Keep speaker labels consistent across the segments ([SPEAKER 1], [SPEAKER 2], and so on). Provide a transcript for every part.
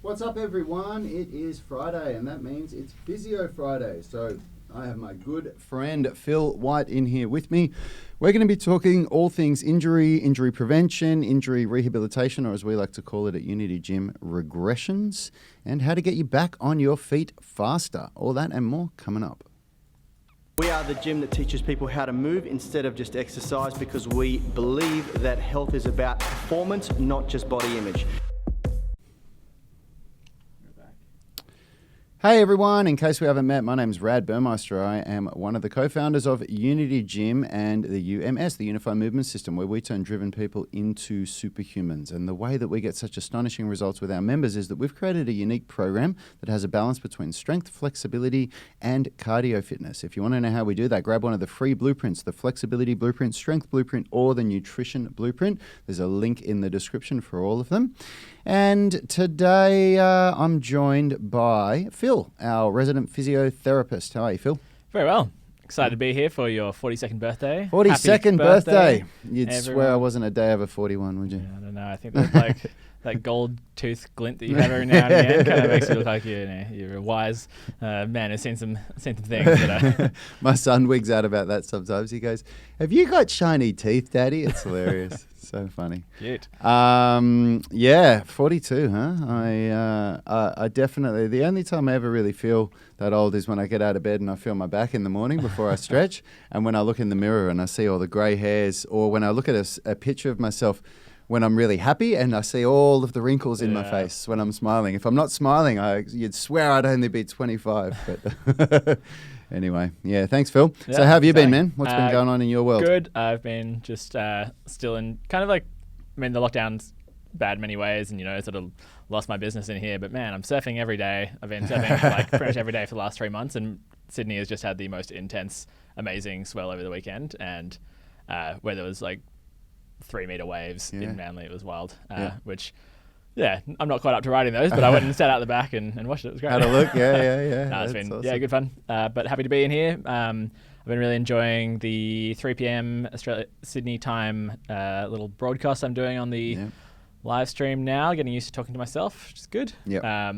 [SPEAKER 1] What's up, everyone? It is Friday, and that means it's Physio Friday. So I have my good friend Phil White in here with me. We're going to be talking all things injury, injury prevention, injury rehabilitation, or as we like to call it at Unity Gym, regressions, and how to get you back on your feet faster. All that and more coming up.
[SPEAKER 2] We are the gym that teaches people how to move instead of just exercise, because we believe that health is about performance, not just body image.
[SPEAKER 1] Hey everyone, in case we haven't met, my name's Rad Burmeister. I am one of the co-founders of Unity Gym and the UMS, the Unified Movement System, where we turn driven people into superhumans. And the way that we get such astonishing results with our members is that we've created a unique program that has a balance between strength, flexibility, and cardio fitness. If you want to know how we do that, grab one of the free blueprints, the flexibility blueprint, strength blueprint, or the nutrition blueprint. There's a link in the description for all of them. And today I'm joined by Phil, our resident physiotherapist. How are you, Phil?
[SPEAKER 3] Very well. Excited to be here for your 42nd birthday.
[SPEAKER 1] 42nd birthday. You'd
[SPEAKER 3] everyone.
[SPEAKER 1] Swear I wasn't a day over 41, would you?
[SPEAKER 3] Yeah, I don't know. I think that's like that gold tooth glint that you have every now and again kind of makes you look like you're a wise man who's seen some things. That
[SPEAKER 1] My son wigs out about that sometimes. He goes, "Have you got shiny teeth, Daddy?" It's hilarious. So funny.
[SPEAKER 3] Cute.
[SPEAKER 1] Yeah, 42, huh? I definitely, the only time I ever really feel that old is when I get out of bed and I feel my back in the morning before I stretch, and when I look in the mirror and I see all the grey hairs, or when I look at a picture of myself when I'm really happy and I see all of the wrinkles in my face when I'm smiling. If I'm not smiling, you'd swear I'd only be 25, but... Anyway, yeah, thanks, Phil.
[SPEAKER 3] Yeah,
[SPEAKER 1] so how have you been, man? What's been going on in your world?
[SPEAKER 3] Good. I've been just still in kind of like, I mean, the lockdown's bad in many ways, and, sort of lost my business in here. But, man, I'm surfing every day. I've been surfing like pretty much every day for the last 3 months, and Sydney has just had the most intense, amazing swell over the weekend, and where there was like 3-meter waves in Manly. It was wild, which... Yeah, I'm not quite up to riding those, but I went and sat out the back and watched it. It was great.
[SPEAKER 1] Had a look, yeah.
[SPEAKER 3] No, it's been
[SPEAKER 1] awesome.
[SPEAKER 3] good fun. But happy to be in here. I've been really enjoying the 3 p.m. Sydney time little broadcast I'm doing on the live stream now. Getting used to talking to myself, which is good.
[SPEAKER 1] Yeah.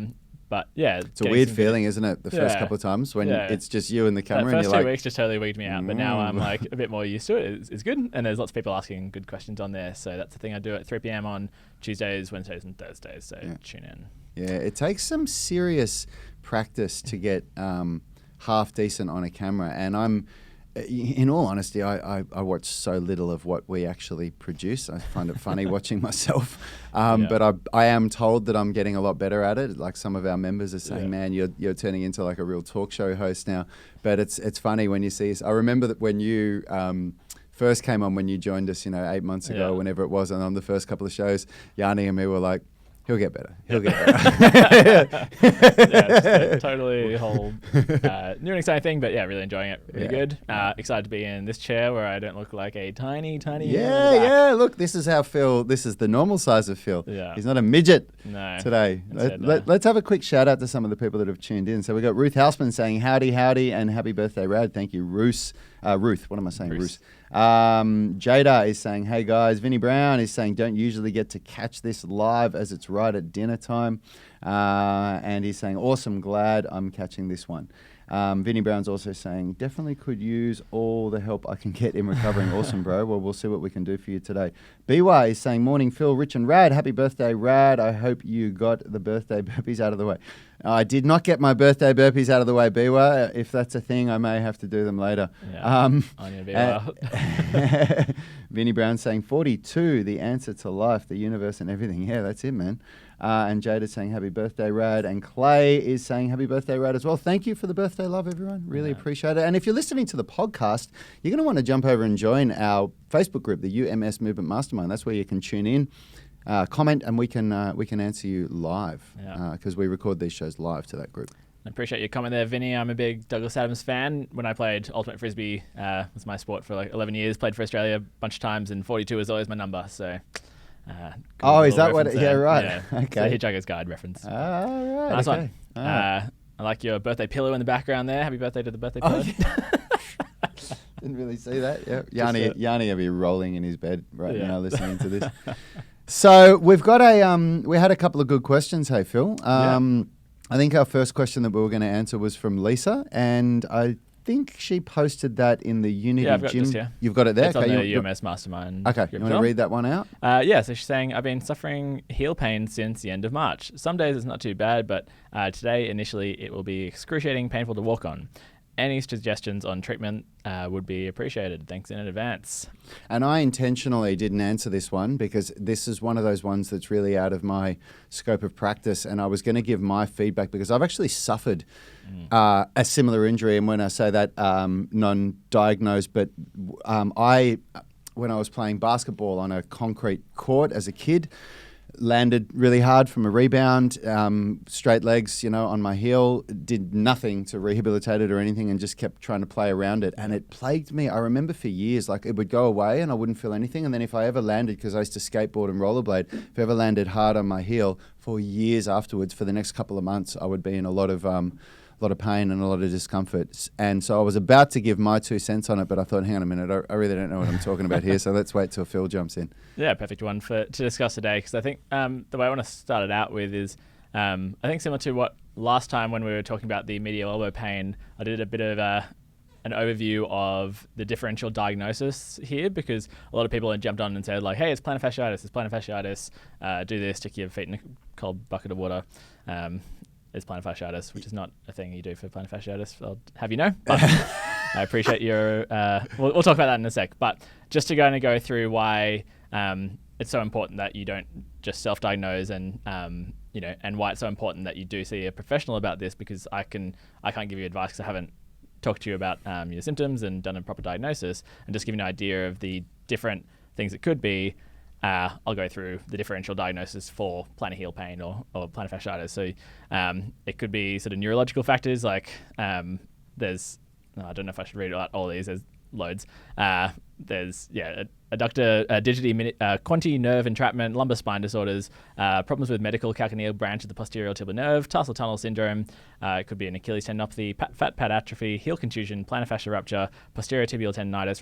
[SPEAKER 3] But yeah,
[SPEAKER 1] it's a weird feeling, isn't it? The first couple of times when it's just you and the camera.
[SPEAKER 3] The first
[SPEAKER 1] and you're
[SPEAKER 3] 2 weeks just totally wigged me out, but now I'm like a bit more used to it. It's good, and there's lots of people asking good questions on there. So that's the thing I do at 3 p.m. on Tuesdays, Wednesdays, and Thursdays. So tune in. Yeah,
[SPEAKER 1] it takes some serious practice to get half decent on a camera, and I'm. In all honesty, I watch so little of what we actually produce. I find it funny watching myself. But I am told that I'm getting a lot better at it. Like some of our members are saying, man, you're turning into like a real talk show host now. But it's funny when you see us. I remember that when you first came on, when you joined us, 8 months ago, whenever it was, and on the first couple of shows, Yanni and me were like, he'll get better. He'll get better.
[SPEAKER 3] It's totally a whole new and exciting thing, but really enjoying it. Really good. Excited to be in this chair where I don't look like a tiny.
[SPEAKER 1] Look, this is how Phil. This is the normal size of Phil.
[SPEAKER 3] Yeah.
[SPEAKER 1] He's not a midget today.
[SPEAKER 3] Instead,
[SPEAKER 1] let's have a quick shout out to some of the people that have tuned in. So we got Ruth Houseman saying howdy and happy birthday, Rad. Thank you, Ruth. What am I saying, Ruth? Jada is saying, hey guys. Vinny Brown is saying, don't usually get to catch this live as it's right at dinner time. And he's saying, awesome, glad I'm catching this one. Vinny Brown's also saying, definitely could use all the help I can get in recovering. Awesome, bro. Well, we'll see what we can do for you today. BY is saying, morning, Phil, Rich, and Rad. Happy birthday, Rad. I hope you got the birthday burpees out of the way. I did not get my birthday burpees out of the way, BY. If that's a thing, I may have to do them later.
[SPEAKER 3] On your BY.
[SPEAKER 1] Vinny Brown saying, 42, the answer to life, the universe, and everything. Yeah, that's it, man. And Jada saying happy birthday, Rad. And Clay is saying happy birthday, Rad, as well. Thank you for the birthday love, everyone. Really appreciate it. And if you're listening to the podcast, you're going to want to jump over and join our Facebook group, the UMS Movement Mastermind. That's where you can tune in, comment, and we can answer you live because we record these shows live to that group.
[SPEAKER 3] I appreciate your comment there, Vinny. I'm a big Douglas Adams fan. When I played Ultimate Frisbee, was my sport for like 11 years, played for Australia a bunch of times, and 42 is always my number, so...
[SPEAKER 1] is that what? Yeah, right.
[SPEAKER 3] Yeah.
[SPEAKER 1] Okay.
[SPEAKER 3] It's a Hitchhiker's Guide reference.
[SPEAKER 1] Right.
[SPEAKER 3] Nice
[SPEAKER 1] okay.
[SPEAKER 3] one. I like your birthday pillow in the background there. Happy birthday to the birthday pillow.
[SPEAKER 1] Didn't really see that. Yeah, Yanni will be rolling in his bed right now listening to this. So we've got we had a couple of good questions, hey Phil. I think our first question that we were going to answer was from Lisa, and I think she posted that in the Unity
[SPEAKER 3] I've got
[SPEAKER 1] Gym.
[SPEAKER 3] this here.
[SPEAKER 1] You've got it there?
[SPEAKER 3] It's on the UMS Mastermind.
[SPEAKER 1] Okay, you want to read that one out?
[SPEAKER 3] So she's saying, I've been suffering heel pain since the end of March. Some days it's not too bad, but today, initially, it will be excruciating, painful to walk on. Any suggestions on treatment would be appreciated. Thanks in advance.
[SPEAKER 1] And I intentionally didn't answer this one because this is one of those ones that's really out of my scope of practice. And I was going to give my feedback because I've actually suffered a similar injury. And when I say that, non-diagnosed, but when I was playing basketball on a concrete court as a kid, landed really hard from a rebound, straight legs, on my heel, did nothing to rehabilitate it or anything and just kept trying to play around it. And it plagued me. I remember for years, like it would go away and I wouldn't feel anything. And then if I ever landed, because I used to skateboard and rollerblade, if I ever landed hard on my heel for years afterwards, for the next couple of months, I would be in a lot of pain and a lot of discomfort. And so I was about to give my 2 cents on it, but I thought, hang on a minute, I really don't know what I'm talking about here. So let's wait till Phil jumps in.
[SPEAKER 3] Yeah, perfect one to discuss today, because I think the way I want to start it out with is, I think similar to what last time when we were talking about the medial elbow pain, I did a bit of an overview of the differential diagnosis here, because a lot of people had jumped on and said like, hey, it's plantar fasciitis, do this, stick your feet in a cold bucket of water. It's plantar fasciitis, which is not a thing you do for plantar fasciitis, I'll have you know. But I appreciate your... we'll talk about that in a sec. But just to go through why it's so important that you don't just self-diagnose and, and why it's so important that you do see a professional about this, because I can't give you advice because I haven't talked to you about your symptoms and done a proper diagnosis, and just give you an idea of the different things it could be. I'll go through the differential diagnosis for plantar heel pain or plantar fasciitis. So it could be sort of neurological factors like there's, I don't know if I should read out all these, there's loads. There's adductor quanti nerve entrapment, lumbar spine disorders, problems with medical calcaneal branch of the posterior tibial nerve, tarsal tunnel syndrome. It could be an Achilles tendinopathy, fat pad atrophy, heel contusion, plantar fascia rupture, posterior tibial tendinitis,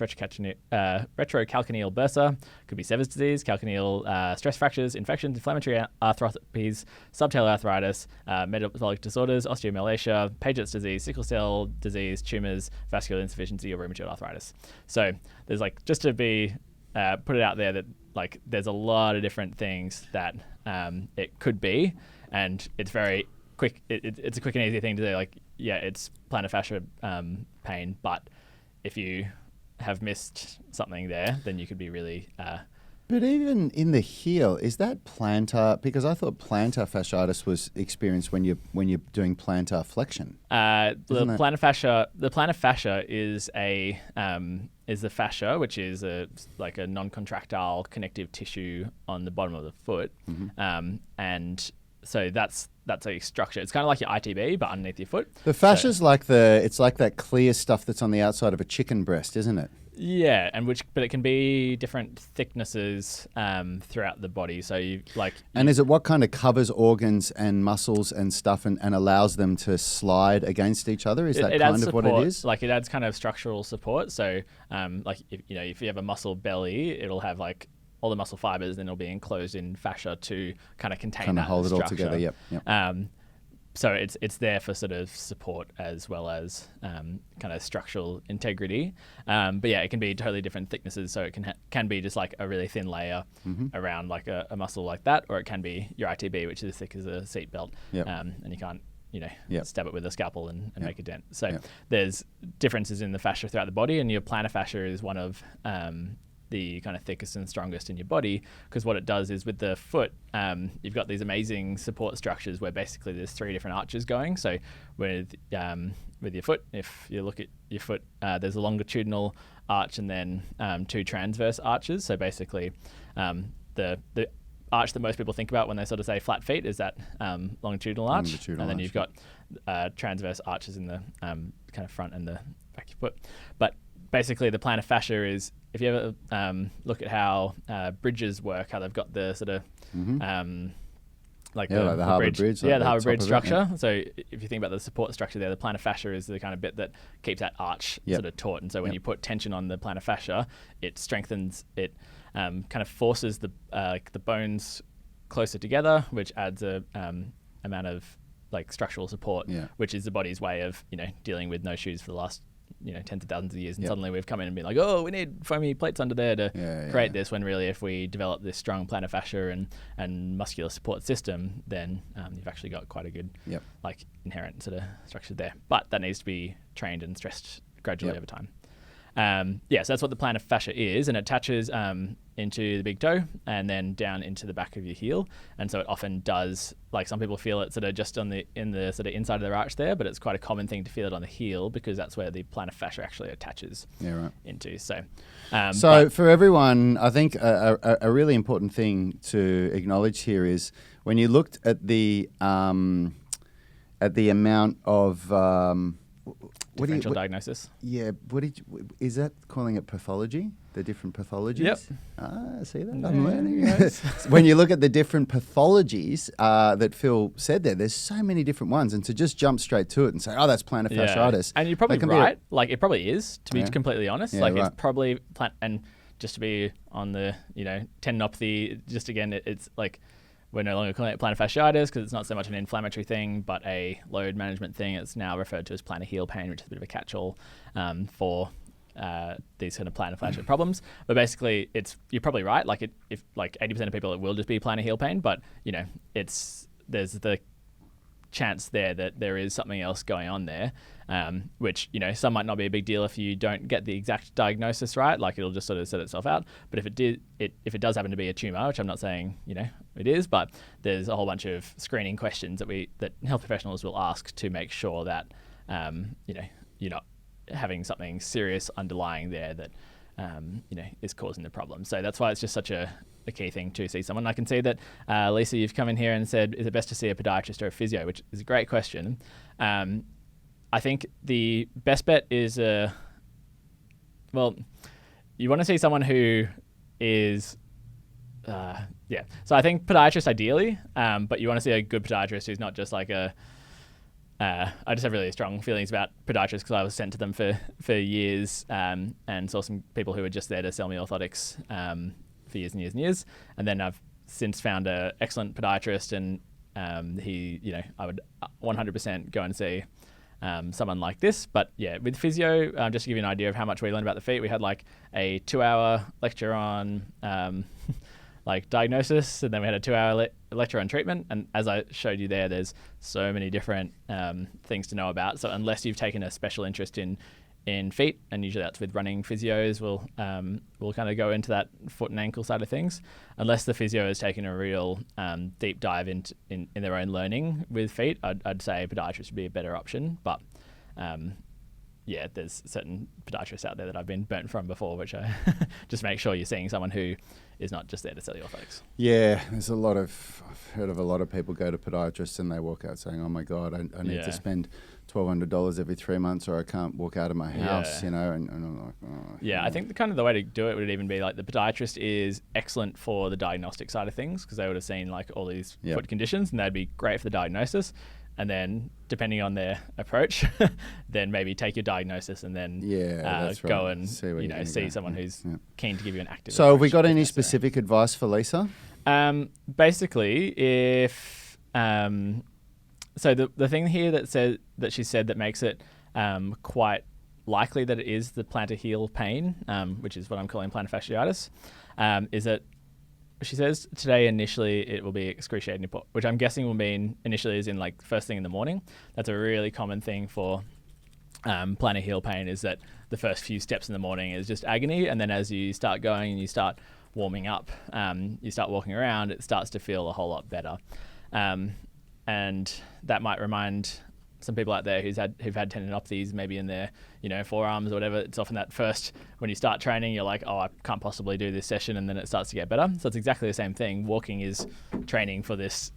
[SPEAKER 3] retrocalcaneal bursa. Could be Sever's disease, calcaneal stress fractures, infections, inflammatory arthropathies, subtalar arthritis, metabolic disorders, osteomalacia, Paget's disease, sickle cell disease, tumors, vascular insufficiency, or rheumatoid arthritis. So there's just to be put it out there that there's a lot of different things that it could be, and it's very quick. It's a quick and easy thing to say it's plantar fascia pain, but if you have missed something there, then you could be really
[SPEAKER 1] But even in the heel, is that plantar? Because I thought plantar fasciitis was experienced when you're doing plantar flexion.
[SPEAKER 3] The plantar fascia is the fascia, which is a non-contractile connective tissue on the bottom of the foot, and so that's a structure. It's kind of like your ITB, but underneath your foot.
[SPEAKER 1] The fascia's it's like that clear stuff that's on the outside of a chicken breast, isn't it?
[SPEAKER 3] Yeah, but it can be different thicknesses throughout the body. So and
[SPEAKER 1] is it what kind of covers organs and muscles and stuff and allows them to slide against each other? Is that kind of
[SPEAKER 3] support,
[SPEAKER 1] what it is?
[SPEAKER 3] It adds kind of structural support. So if you have a muscle belly, it'll have all the muscle fibers, then it'll be enclosed in fascia to kind of contain that
[SPEAKER 1] hold
[SPEAKER 3] structure.
[SPEAKER 1] It all together. Yep.
[SPEAKER 3] So it's there for sort of support as well as kind of structural integrity. But yeah, it can be totally different thicknesses. So it can be just a really thin layer around a muscle like that, or it can be your ITB, which is as thick as a seat belt.
[SPEAKER 1] Yep.
[SPEAKER 3] And you can't stab it with a scalpel and make a dent. So
[SPEAKER 1] Yep.
[SPEAKER 3] there's differences in the fascia throughout the body, and your plantar fascia is one of the kind of thickest and strongest in your body, because what it does is with the foot, you've got these amazing support structures where basically there's 3 different arches going. So with your foot, if you look at your foot, there's a longitudinal arch and then 2 transverse arches. So basically the arch that most people think about when they sort of say flat feet is that longitudinal arch, and then you've got transverse arches in the kind of front and the back of your foot. But basically the plantar fascia is, if you ever look at how bridges work, how they've got the sort of the
[SPEAKER 1] Harbour Bridge.
[SPEAKER 3] The Harbour Bridge structure. So if you think about the support structure there, the plantar fascia is the kind of bit that keeps that arch sort of taut. And so when you put tension on the plantar fascia, it strengthens it kind of forces the bones closer together, which adds a amount of like structural support, which is the body's way of dealing with no shoes for the last tens of thousands of years, and suddenly we've come in and been like, oh, we need foamy plates under there to create this, when really if we develop this strong plantar fascia and muscular support system, then you've actually got quite a good like inherent sort of structure there. But that needs to be trained and stressed gradually over time. So that's what the plantar fascia is, and it attaches into the big toe and then down into the back of your heel. And so it often does, like some people feel it sort of just in the sort of inside of their arch there, but it's quite a common thing to feel it on the heel because that's where the plantar fascia actually attaches into. So
[SPEAKER 1] for everyone, I think a really important thing to acknowledge here is when you looked at the amount of
[SPEAKER 3] differential diagnosis.
[SPEAKER 1] Yeah, is that calling it pathology? The different pathologies?
[SPEAKER 3] Yep.
[SPEAKER 1] See that? I'm learning. When you look at the different pathologies that Phil said there's so many different ones, and to just jump straight to it and say, oh, that's plantar fasciitis.
[SPEAKER 3] And you're probably right. Like it probably is, to be completely honest. It's probably and just to be on the tendinopathy. Just again, it's like, we're no longer calling it plantar fasciitis because it's not so much an inflammatory thing, but a load management thing. It's now referred to as plantar heel pain, which is a bit of a catch-all for these kind of plantar fascia problems. But basically, you're probably right. Like if like 80% of people, it will just be plantar heel pain. But there's the chance there that there is something else going on there, which some might not be a big deal if you don't get the exact diagnosis right. Like it'll just sort of set itself out. But if it does happen to be a tumor, which I'm not saying it is, but there's a whole bunch of screening questions that health professionals will ask to make sure that you're not having something serious underlying there that is causing the problem. So that's why it's just such a key thing to see someone. I can see that Lisa, you've come in here and said, is it best to see a podiatrist or a physio, which is a great question. I think the best bet is you want to see someone who is so I think podiatrist ideally, but you want to see a good podiatrist who's not just like I just have really strong feelings about podiatrists because I was sent to them for years and saw some people who were just there to sell me orthotics for years and years and years. And then I've since found an excellent podiatrist, and I would 100% go and see someone like this. But yeah, with physio, just to give you an idea of how much we learned about the feet, we had like a 2-hour lecture on like diagnosis, and then we had a 2-hour lecture on treatment. And as I showed you there's so many different things to know about. So unless you've taken a special interest in feet, and usually that's with running physios, we'll kind of go into that foot and ankle side of things. Unless the physio has taken a real deep dive in their own learning with feet, I'd say podiatrist would be a better option. But there's certain podiatrists out there that I've been burnt from before, which I just make sure you're seeing someone who is not just there to sell you orthotics. Yeah,
[SPEAKER 1] I've heard of a lot of people go to podiatrists and they walk out saying, oh my God, I need to spend $1,200 every 3 months or I can't walk out of my house, and I'm like, oh.
[SPEAKER 3] I think the way to do it would even be like the podiatrist is excellent for the diagnostic side of things because they would have seen like all these foot conditions and they'd be great for the diagnosis. And then, depending on their approach, then maybe take your diagnosis and then go and see someone who's keen to give you an active.
[SPEAKER 1] So, have we got any specific advice for Lisa?
[SPEAKER 3] Basically, if so, the thing here that she said that makes it quite likely that it is the plantar heel pain, which is what I'm calling plantar fasciitis, is that. She says today initially it will be excruciating, which I'm guessing will mean initially is in like first thing in the morning. That's a really common thing for plantar heel pain, is that the first few steps in the morning is just agony, and then as you start going and you start warming up, you start walking around, it starts to feel a whole lot better. And that might remind some people out there who've had tendinopathies maybe in their forearms or whatever. It's often that first, when you start training, you're like, oh, I can't possibly do this session, and then it starts to get better. So it's exactly the same thing. Walking is training for this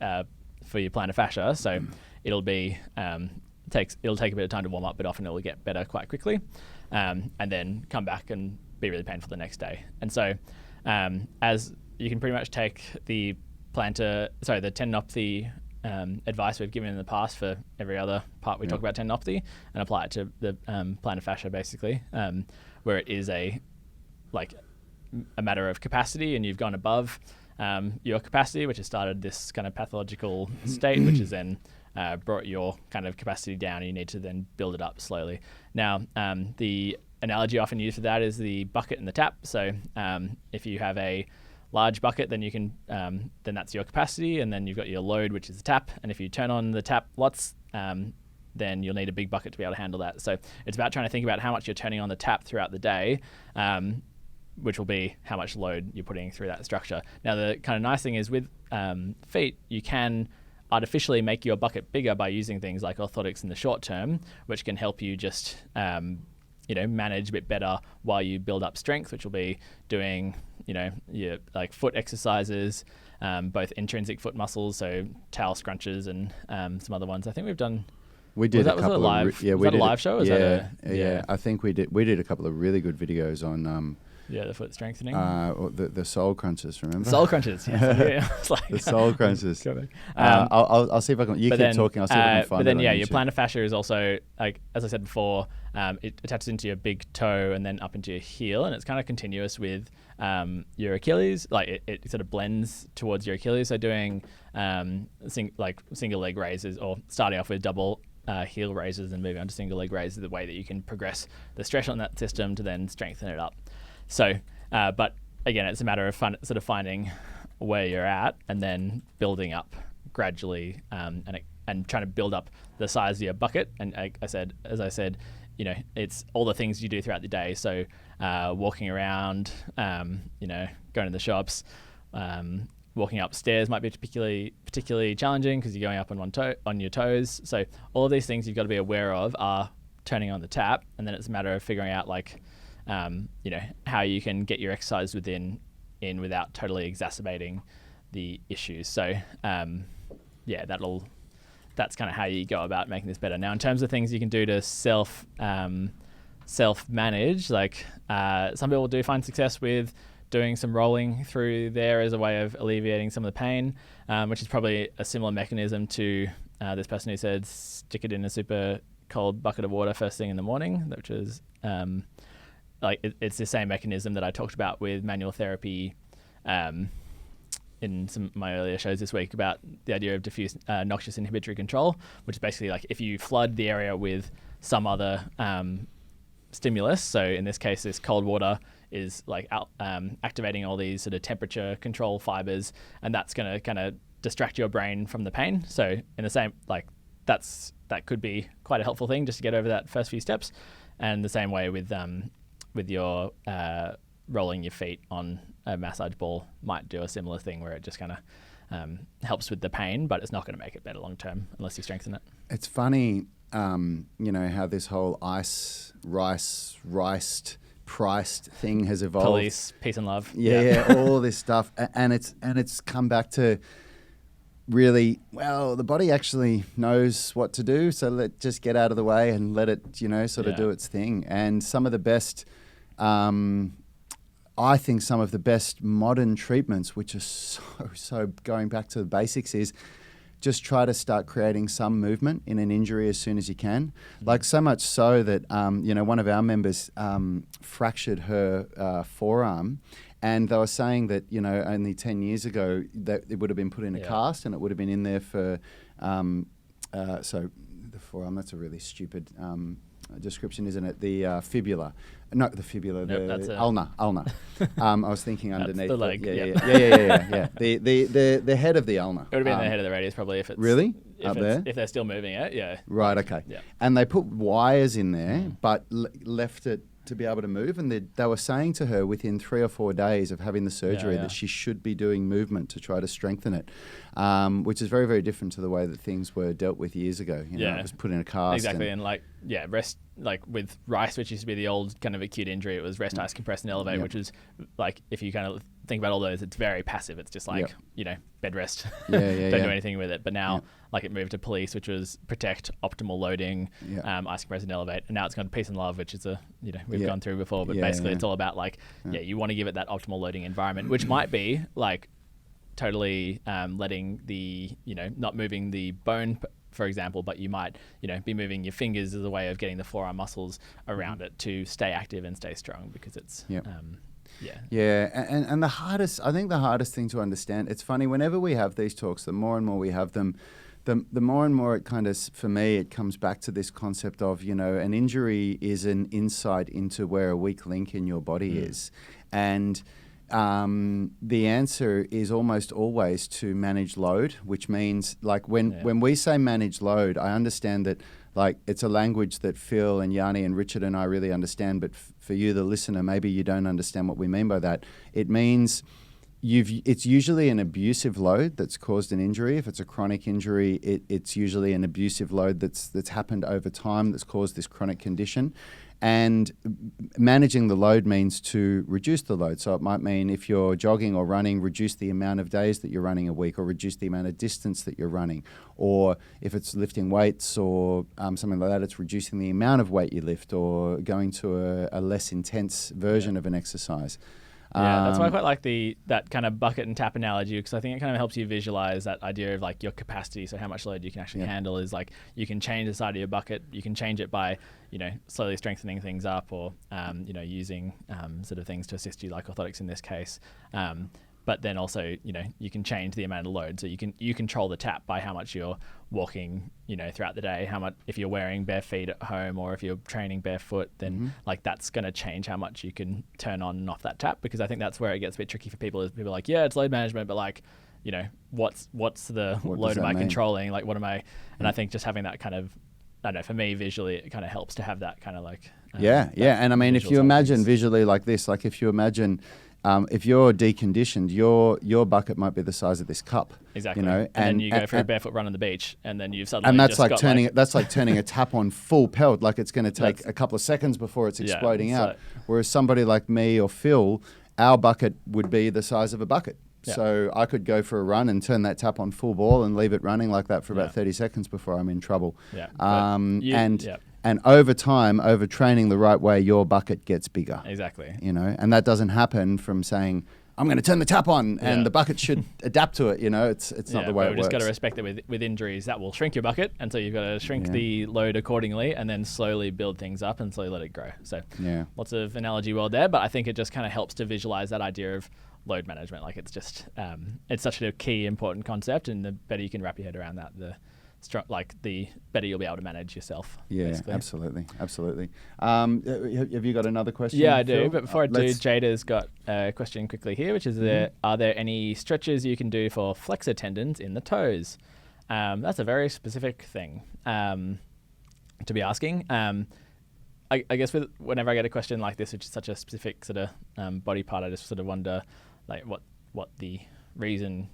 [SPEAKER 3] for your plantar fascia, so it'll be it'll take a bit of time to warm up, but often it'll get better quite quickly, and then come back and be really painful the next day. And so as you can pretty much take the tendinopathy advice we've given in the past for every other part we talk about tendinopathy and apply it to the plantar fascia basically, where it is a matter of capacity and you've gone above your capacity, which has started this kind of pathological state, which has then brought your kind of capacity down, and you need to then build it up slowly. Now, the analogy often used for that is the bucket and the tap. So if you have a large bucket, then you can then that's your capacity, and then you've got your load, which is the tap. And if you turn on the tap lots, then you'll need a big bucket to be able to handle that. So it's about trying to think about how much you're turning on the tap throughout the day, which will be how much load you're putting through that structure. Now, the kind of nice thing is with feet, you can artificially make your bucket bigger by using things like orthotics in the short term, which can help you just manage a bit better while you build up strength, which will be doing your like foot exercises, both intrinsic foot muscles, so towel scrunches and some other ones. I think we've done.
[SPEAKER 1] We did
[SPEAKER 3] was that a live show?
[SPEAKER 1] I think we did a couple of really good videos on
[SPEAKER 3] the foot strengthening.
[SPEAKER 1] The soul crunches, remember?
[SPEAKER 3] Soul crunches, yes.
[SPEAKER 1] The soul crunches. I'll see if I can. You keep talking. I'll see if I can find it.
[SPEAKER 3] But then,
[SPEAKER 1] your
[SPEAKER 3] plantar fascia is also, like as I said before, it attaches into your big toe and then up into your heel, and it's kind of continuous with your Achilles. Like it sort of blends towards your Achilles. So doing single leg raises, or starting off with double heel raises and moving on to single leg raises, the way that you can progress the stress on that system to then strengthen it up. So, but again, it's a matter of sort of finding where you're at and then building up gradually, and trying to build up the size of your bucket. And as I said, it's all the things you do throughout the day. So, walking around, going to the shops, walking upstairs might be particularly challenging because you're going up on your toes. So all of these things you've got to be aware of are turning on the tap, and then it's a matter of figuring out how you can get your exercise in without totally exacerbating the issues. So that's kind of how you go about making this better. Now, in terms of things you can do to self-manage, like some people do find success with doing some rolling through there as a way of alleviating some of the pain, which is probably a similar mechanism to this person who said stick it in a super cold bucket of water first thing in the morning, which is it's the same mechanism that I talked about with manual therapy in some of my earlier shows this week about the idea of diffuse noxious inhibitory control, which is basically like if you flood the area with some other stimulus. So in this case, this cold water is like activating all these sort of temperature control fibers, and that's going to kind of distract your brain from the pain. So in the same, that could be quite a helpful thing just to get over that first few steps. And the same way with your rolling your feet on a massage ball might do a similar thing where it just kind of helps with the pain, but it's not going to make it better long term unless you strengthen it.
[SPEAKER 1] It's funny, how this whole rice, priced thing has evolved.
[SPEAKER 3] Police, peace and love.
[SPEAKER 1] Yeah, all this stuff, and it's come back to really, well, the body actually knows what to do, so just get out of the way and let it, do its thing. And some of the best, I think some of the best modern treatments, which are so going back to the basics, is just try to start creating some movement in an injury as soon as you can. Like so much so that, one of our members fractured her forearm, and they were saying that, only 10 years ago that it would have been put in a cast and it would have been in there for, so the forearm, that's a really stupid description, isn't it? The fibula. Not the fibula, the ulna. I was thinking underneath.
[SPEAKER 3] The leg.
[SPEAKER 1] Yeah. The head of the ulna.
[SPEAKER 3] It would have been the head of the radius probably if it's...
[SPEAKER 1] Really?
[SPEAKER 3] If they're still moving it, yeah.
[SPEAKER 1] Right, okay.
[SPEAKER 3] Yeah.
[SPEAKER 1] And they put wires in there, but left it to be able to move. And they were saying to her within 3 or 4 days of having the surgery that she should be doing movement to try to strengthen it, which is very, very different to the way that things were dealt with years ago. It was put in a cast.
[SPEAKER 3] Exactly. And rest, like with rice, which used to be the old kind of acute injury, it was rest, ice, compress, and elevate, which is like, if you kind of think about all those, it's very passive. It's just like, bed rest. Don't do anything with it. But now, it moved to police, which was protect, optimal loading, ice, compress, and elevate. And now it's gone to peace and love, which is we've gone through before. But basically, it's all about you want to give it that optimal loading environment, which might be like totally letting the, not moving the bone, for example, but you might, be moving your fingers as a way of getting the forearm muscles around it to stay active and stay strong, because it's
[SPEAKER 1] Yeah, and I think the hardest thing to understand, it's funny, whenever we have these talks, the more and more we have them, the more and more it kind of, for me, it comes back to this concept of, an injury is an insight into where a weak link in your body is. And the answer is almost always to manage load, which means, like, when we say manage load, I understand that, like, it's a language that Phil and Yanni and Richard and I really understand, but for you, the listener, maybe you don't understand what we mean by that. It means it's usually an abusive load that's caused an injury. If it's a chronic injury, it's usually an abusive load that's happened over time that's caused this chronic condition. And managing the load means to reduce the load. So it might mean, if you're jogging or running, reduce the amount of days that you're running a week, or reduce the amount of distance that you're running. Or if it's lifting weights or something like that, it's reducing the amount of weight you lift, or going to a less intense version of an exercise.
[SPEAKER 3] Yeah, that's why I quite like that kind of bucket and tap analogy, because I think it kind of helps you visualize that idea of, like, your capacity. So how much load you can actually handle is, like, you can change the side of your bucket. You can change it by, slowly strengthening things up, or, using sort of things to assist you, like orthotics in this case. But then also, you can change the amount of load. So you control the tap by how much you're walking, throughout the day. How much, if you're wearing bare feet at home, or if you're training barefoot, then like, that's going to change how much you can turn on and off that tap. Because I think that's where it gets a bit tricky for people. Is people are like, yeah, it's load management, but, like, what's the load am I controlling? Like, what am I? And I think just having that kind of, I don't know, for me visually, it kind of helps to have that kind of, like,
[SPEAKER 1] and I mean, if you imagine visually like this, like, if you imagine, if you're deconditioned, your bucket might be the size of this cup.
[SPEAKER 3] Exactly. And then you go for a barefoot run on the beach, and then you've suddenly,
[SPEAKER 1] and that's
[SPEAKER 3] just
[SPEAKER 1] like
[SPEAKER 3] got
[SPEAKER 1] turning that's like turning a tap on full pelt. Like, it's going to take a couple of seconds before it's exploding out. Whereas somebody like me or Phil, our bucket would be the size of a bucket. Yeah. So I could go for a run and turn that tap on full ball and leave it running like that for about 30 seconds before I'm in trouble.
[SPEAKER 3] Yeah.
[SPEAKER 1] And over time, over training the right way, your bucket gets bigger.
[SPEAKER 3] Exactly.
[SPEAKER 1] And that doesn't happen from saying, I'm going to turn the tap on, and the bucket should adapt to it. It's not the way it works.
[SPEAKER 3] We've just got to respect that with injuries, that will shrink your bucket. And so you've got to shrink the load accordingly, and then slowly build things up and slowly let it grow. So lots of analogy world there, but I think it just kind of helps to visualize that idea of load management. Like, it's just, it's such a key, important concept, and the better you can wrap your head around that, the better you'll be able to manage yourself.
[SPEAKER 1] Yeah, basically. Absolutely. Have you got another question?
[SPEAKER 3] Yeah, I do. Phil? But before I do, Jada's got a question quickly here, which is, are there any stretches you can do for flexor tendons in the toes? That's a very specific thing to be asking. I guess whenever I get a question like this, which is such a specific sort of body part, I just sort of wonder, like, what the reason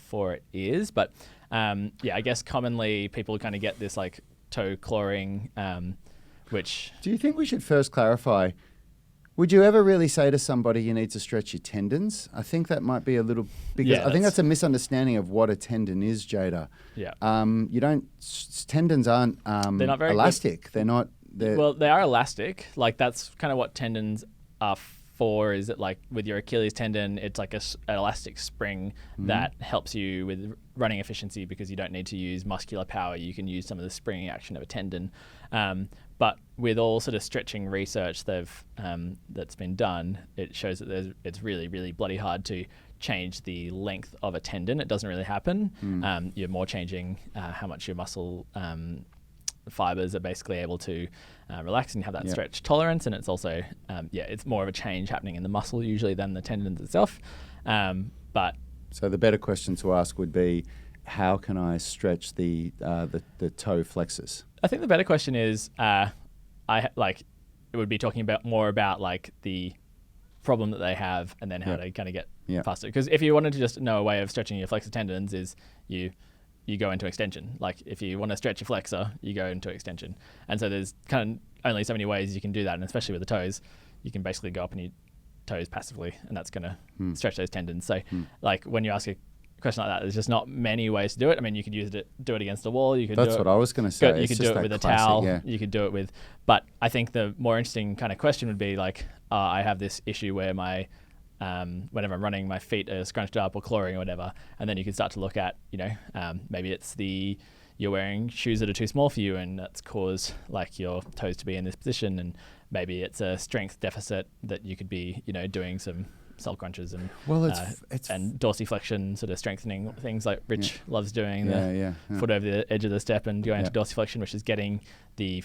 [SPEAKER 3] for it is. But I guess commonly people kind of get this, like, toe clawing, which...
[SPEAKER 1] Do you think we should first clarify, would you ever really say to somebody you need to stretch your tendons? I think that might be a little... Because I think that's a misunderstanding of what a tendon is, Jada.
[SPEAKER 3] Yeah.
[SPEAKER 1] Tendons aren't
[SPEAKER 3] they're not very
[SPEAKER 1] elastic.
[SPEAKER 3] Good.
[SPEAKER 1] They're not...
[SPEAKER 3] Well, they are elastic. Like, that's kind of what tendons are for, is that, like, with your Achilles tendon, it's like an elastic spring that helps you with running efficiency, because you don't need to use muscular power. You can use some of the springing action of a tendon. But with all sort of stretching research that's been done, it shows that it's really, really bloody hard to change the length of a tendon. It doesn't really happen. You're more changing how much your muscle fibers are basically able to relax and have that stretch tolerance, and it's also it's more of a change happening in the muscle usually than the tendons itself. So
[SPEAKER 1] the better question to ask would be, how can I stretch the toe flexors?
[SPEAKER 3] I think the better question is, it would be talking more about like the problem that they have, and then how to kind of get past it. Because if you wanted to just know a way of stretching your flexor tendons, is you go into extension. Like, if you want to stretch your flexor, you go into extension. And so there's kind of only so many ways you can do that, and especially with the toes, you can basically go up on your toes passively, and that's going to stretch those tendons. So like, when you ask a question like that, there's just not many ways to do it. I mean, you could do it against a wall. You could.
[SPEAKER 1] That's what I was going to say.
[SPEAKER 3] You could do it with a towel. Yeah. You could do it with. But I think the more interesting kind of question would be like, I have this issue where my whenever I'm running, my feet are scrunched up or clawing or whatever, and then you can start to look at, maybe it's you're wearing shoes that are too small for you, and that's caused like your toes to be in this position, maybe it's a strength deficit that you could be, doing some self crunches and and dorsiflexion, sort of strengthening things like Rich loves doing, foot over the edge of the step and going into dorsiflexion, which is getting the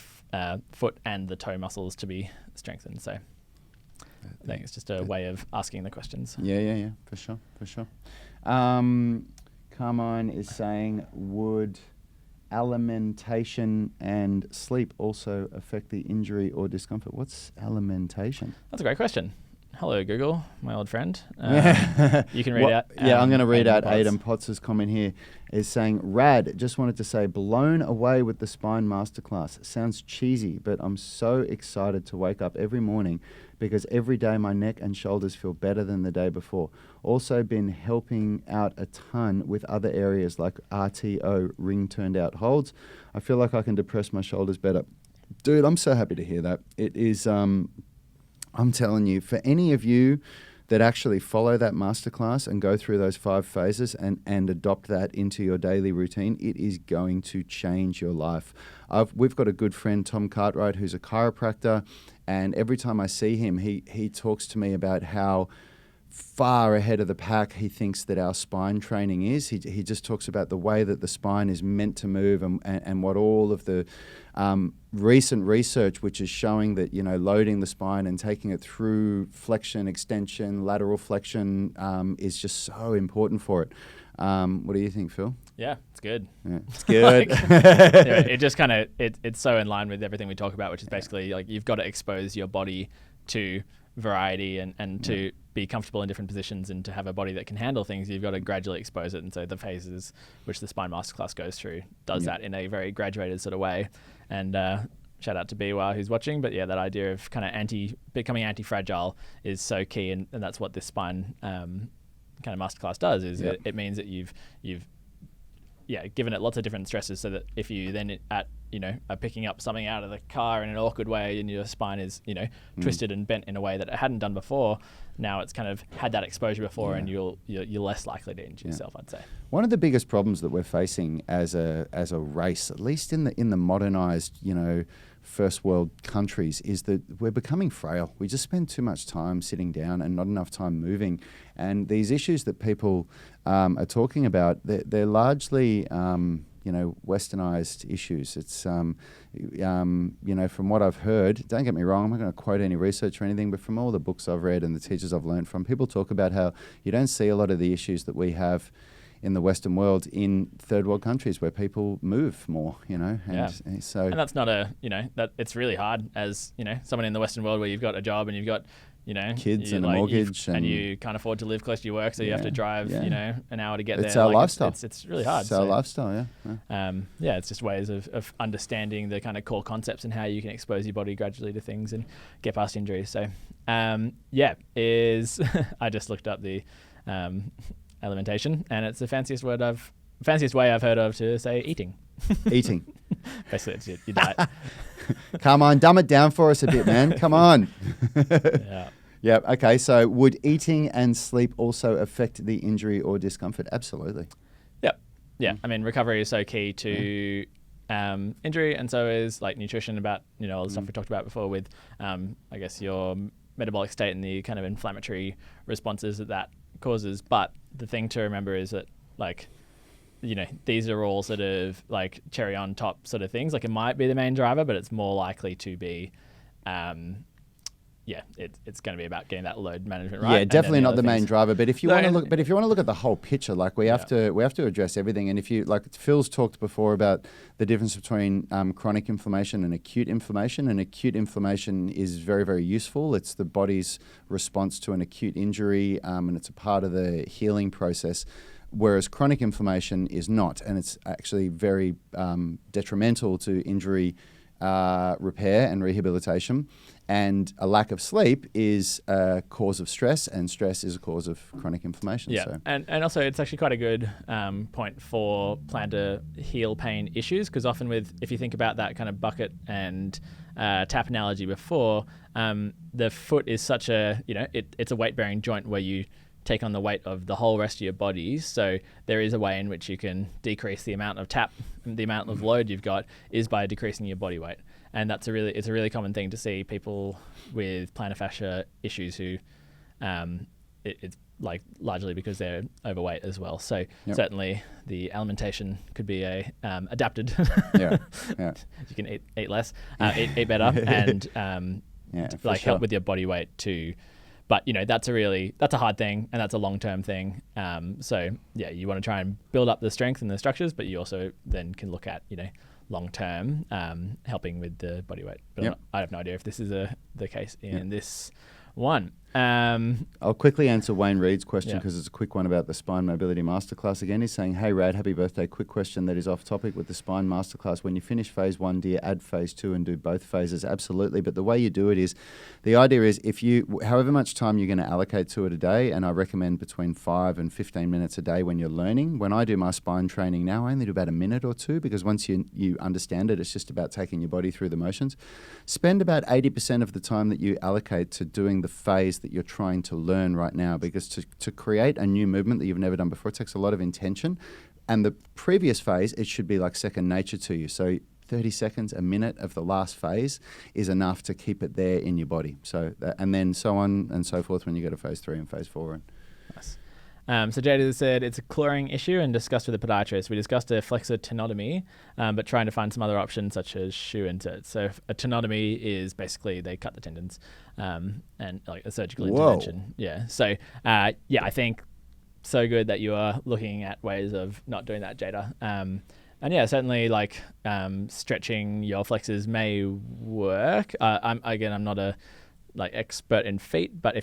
[SPEAKER 3] foot and the toe muscles to be strengthened. So I think it's just a way of asking the questions.
[SPEAKER 1] Yeah, for sure. Carmine is saying, would alimentation and sleep also affect the injury or discomfort? What's alimentation?
[SPEAKER 3] That's a great question. Hello, Google, my old friend. You can read out.
[SPEAKER 1] I'm going to read out Aidan Potts' comment here. Is saying, Rad, just wanted to say, blown away with the spine masterclass. Sounds cheesy, but I'm so excited to wake up every morning because every day my neck and shoulders feel better than the day before. Also been helping out a ton with other areas like RTO, ring turned out holds. I feel like I can depress my shoulders better. Dude, I'm so happy to hear that. It is... I'm telling you, for any of you that actually follow that masterclass and go through those 5 phases and adopt that into your daily routine, it is going to change your life. We've got a good friend, Tom Cartwright, who's a chiropractor, and every time I see him, he talks to me about how far ahead of the pack he thinks that our spine training is. He just talks about the way that the spine is meant to move and what all of the recent research which is showing that, loading the spine and taking it through flexion, extension, lateral flexion is just so important for it. What do you think, Phil?
[SPEAKER 3] Yeah, it's good.
[SPEAKER 1] Yeah, it's good.
[SPEAKER 3] It just kind of, it's so in line with everything we talk about, which is basically like you've got to expose your body to variety and to be comfortable in different positions and to have a body that can handle things. You've got to gradually expose it. And so the phases which the Spine Masterclass goes through does that in a very graduated sort of way. And shout out to Biwa who's watching. But yeah, that idea of kind of becoming anti-fragile is so key. And that's what this spine kind of masterclass does, is it means that you've given it lots of different stresses, so that if you then are picking up something out of the car in an awkward way and your spine is, twisted and bent in a way that it hadn't done before, now it's kind of had that exposure before and you're less likely to injure yourself, I'd say.
[SPEAKER 1] One of the biggest problems that we're facing as a race, at least in the modernized, first world countries, is that we're becoming frail. We just spend too much time sitting down and not enough time moving. And these issues that people are talking about, they're largely, westernized issues. It's, from what I've heard, don't get me wrong, I'm not going to quote any research or anything, but from all the books I've read and the teachers I've learned from, people talk about how you don't see a lot of the issues that we have in the Western world in third world countries where people move more, and
[SPEAKER 3] that's not that it's really hard as, someone in the Western world where you've got a job and you've got,
[SPEAKER 1] kids and a mortgage
[SPEAKER 3] and you can't afford to live close to your work, so you have to drive, an hour to get there.
[SPEAKER 1] It's our lifestyle.
[SPEAKER 3] It's really hard.
[SPEAKER 1] It's our lifestyle,
[SPEAKER 3] it's just ways of understanding the kind of core concepts and how you can expose your body gradually to things and get past injuries. So, I just looked up the alimentation, and it's the fanciest way I've heard of to say eating.
[SPEAKER 1] Eating.
[SPEAKER 3] Basically, it's your diet.
[SPEAKER 1] Come on, dumb it down for us a bit, man. Come on. Yeah. Okay. So, would eating and sleep also affect the injury or discomfort? Absolutely.
[SPEAKER 3] Yep. Yeah. I mean, recovery is so key to injury, and so is like nutrition. About all the stuff we talked about before with, I guess, your metabolic state and the kind of inflammatory responses that causes. But the thing to remember is that, like, these are all sort of like cherry on top sort of things. Like, it might be the main driver, but it's more likely to be, it's going to be about getting that load management right.
[SPEAKER 1] Yeah, definitely not the main driver. But if you want to look at the whole picture, like we have to address everything. And if you, like Phil's talked before about the difference between chronic inflammation and acute inflammation. And acute inflammation is very, very useful. It's the body's response to an acute injury, and it's a part of the healing process. Whereas chronic inflammation is not, and it's actually very detrimental to injury repair and rehabilitation. And a lack of sleep is a cause of stress, and stress is a cause of chronic inflammation.
[SPEAKER 3] Yeah,
[SPEAKER 1] so.
[SPEAKER 3] And also it's actually quite a good point for plantar heel pain issues, because often if you think about that kind of bucket and tap analogy before, the foot is such a, it's a weight-bearing joint where you take on the weight of the whole rest of your body. So there is a way in which you can decrease the amount of tap, the amount of load you've got is by decreasing your body weight. And it's a really common thing to see people with plantar fascia issues who it's like largely because they're overweight as well. So certainly the alimentation could be adapted. You can eat less, eat better, and like help with your body weight too. But that's a hard thing, and that's a long-term thing. So you want to try and build up the strength and the structures, but you also then can look at long-term helping with the body weight. But I have no idea if this is the case in this one.
[SPEAKER 1] I'll quickly answer Wayne Reed's question because it's a quick one about the Spine Mobility Masterclass. Again, he's saying, hey, Rad, happy birthday. Quick question that is off topic with the Spine Masterclass. When you finish phase 1, do you add phase 2 and do both phases? Absolutely. But the way you do it is, the idea is however much time you're going to allocate to it a day, and I recommend between 5 and 15 minutes a day when you're learning. When I do my spine training now, I only do about a minute or two because once you understand it, it's just about taking your body through the motions. Spend about 80% of the time that you allocate to doing the phase that you're trying to learn right now, because to create a new movement that you've never done before, it takes a lot of intention. And the previous phase, it should be like second nature to you. So 30 seconds, a minute of the last phase is enough to keep it there in your body. So and then so on and so forth when you go to phase 3 and phase 4.
[SPEAKER 3] Nice. So Jada said it's a clawing issue and discussed with a podiatrist. We discussed a flexor tenotomy, but trying to find some other options such as shoe inserts. So a tenotomy is basically they cut the tendons and like a surgical intervention. Yeah. So I think so good that you are looking at ways of not doing that, Jada. And certainly like stretching your flexors may work. I'm not a expert in feet, but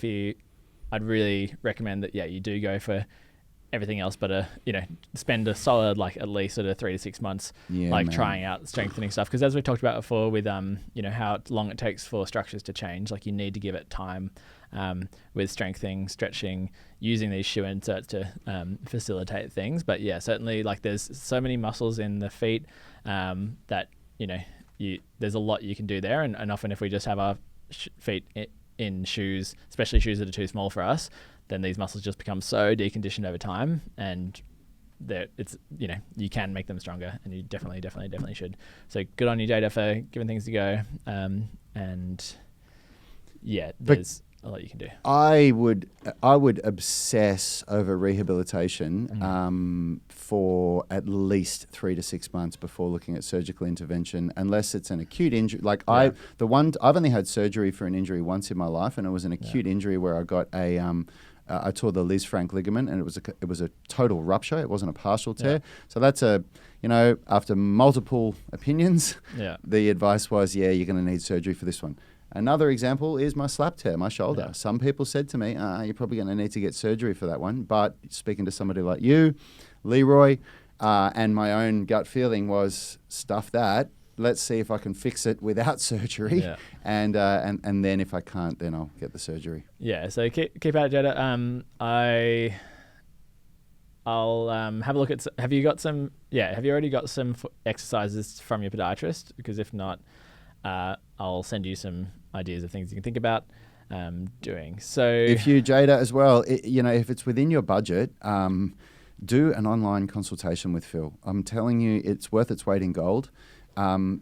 [SPEAKER 3] I'd really recommend that you do go for everything else, but spend a solid at least 3 to 6 months trying out strengthening stuff, because as we talked about before with how long it takes for structures to change, you need to give it time with strengthening, stretching, using these shoe inserts to facilitate things. But certainly there's so many muscles in the feet that there's a lot you can do there, and often if we just have our feet in shoes, especially shoes that are too small for us, then these muscles just become so deconditioned over time, and you can make them stronger, and you definitely should. So good on you, Jada, for giving things a go. There's a lot you can do. I
[SPEAKER 1] would obsess over rehabilitation for at least 3 to 6 months before looking at surgical intervention, unless it's an acute injury. I've only had surgery for an injury once in my life, and it was an acute injury where I got I tore the Liz Frank ligament, and it was a total rupture. It wasn't a partial tear. So that's after multiple opinions, the advice was, you're going to need surgery for this one. Another example is my slap tear, my shoulder. Some people said to me, you're probably going to need to get surgery for that one. But speaking to somebody like you, Leroy, and my own gut feeling was, stuff that. Let's see if I can fix it without surgery. Yeah. And then if I can't, then I'll get the surgery.
[SPEAKER 3] Yeah, so keep at it, Jada. I'll have a look at... Have you already got some exercises from your podiatrist? Because if not... I'll send you some ideas of things you can think about doing. So
[SPEAKER 1] if you, Jada, as well, if it's within your budget, do an online consultation with Phil. I'm telling you, it's worth its weight in gold. My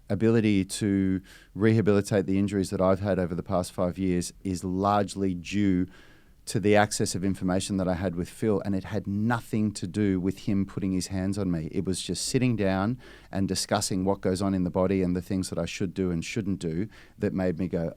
[SPEAKER 1] ability to rehabilitate the injuries that I've had over the past 5 years is largely due to the access of information that I had with Phil, and it had nothing to do with him putting his hands on me. It was just sitting down and discussing what goes on in the body and the things that I should do and shouldn't do that made me go,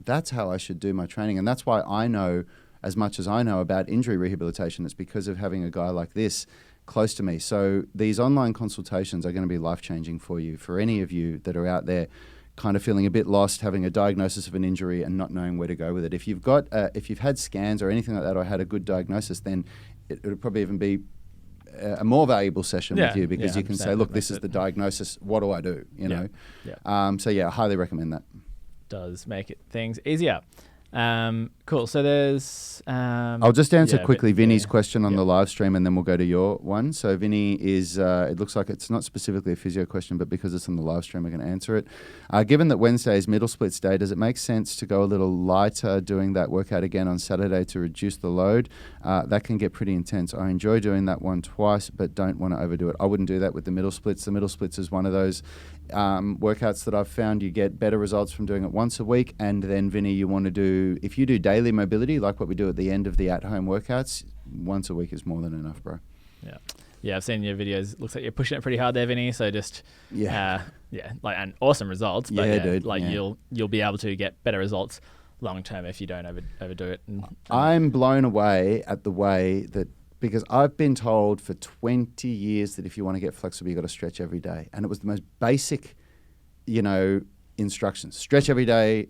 [SPEAKER 1] that's how I should do my training. And that's why I know as much as I know about injury rehabilitation. It's because of having a guy like this close to me. So these online consultations are going to be life-changing for you, for any of you that are out there kind of feeling a bit lost, having a diagnosis of an injury and not knowing where to go with it. If you've had scans or anything like that, or had a good diagnosis, then it would probably even be a more valuable session with you, because you can say, look, this is the diagnosis. What do I do? I highly recommend that.
[SPEAKER 3] Does make things easier. Cool. So there's.
[SPEAKER 1] I'll just answer quickly Vinny's question on
[SPEAKER 3] Yep.
[SPEAKER 1] the live stream, and then we'll go to your one. So Vinny is, it looks like it's not specifically a physio question, but because it's on the live stream, we're going to answer it. Given that Wednesday is middle splits day, does it make sense to go a little lighter doing that workout again on Saturday to reduce the load? That can get pretty intense. I enjoy doing that one twice, but don't want to overdo it. I wouldn't do that with the middle splits. The middle splits is one of those workouts that I've found you get better results from doing it once a week. And then, Vinny, you want to do, if you do daily mobility, like what we do at the end of the at-home workouts, once a week is more than enough, bro.
[SPEAKER 3] Yeah, I've seen your videos. Looks like you're pushing it pretty hard there, Vinny. So just like, and awesome results. But
[SPEAKER 1] dude.
[SPEAKER 3] Like you'll be able to get better results long term if you don't overdo it.
[SPEAKER 1] I'm blown away at the way that, because I've been told for 20 years that if you want to get flexible, you've got to stretch every day. And it was the most basic, instructions. Stretch every day,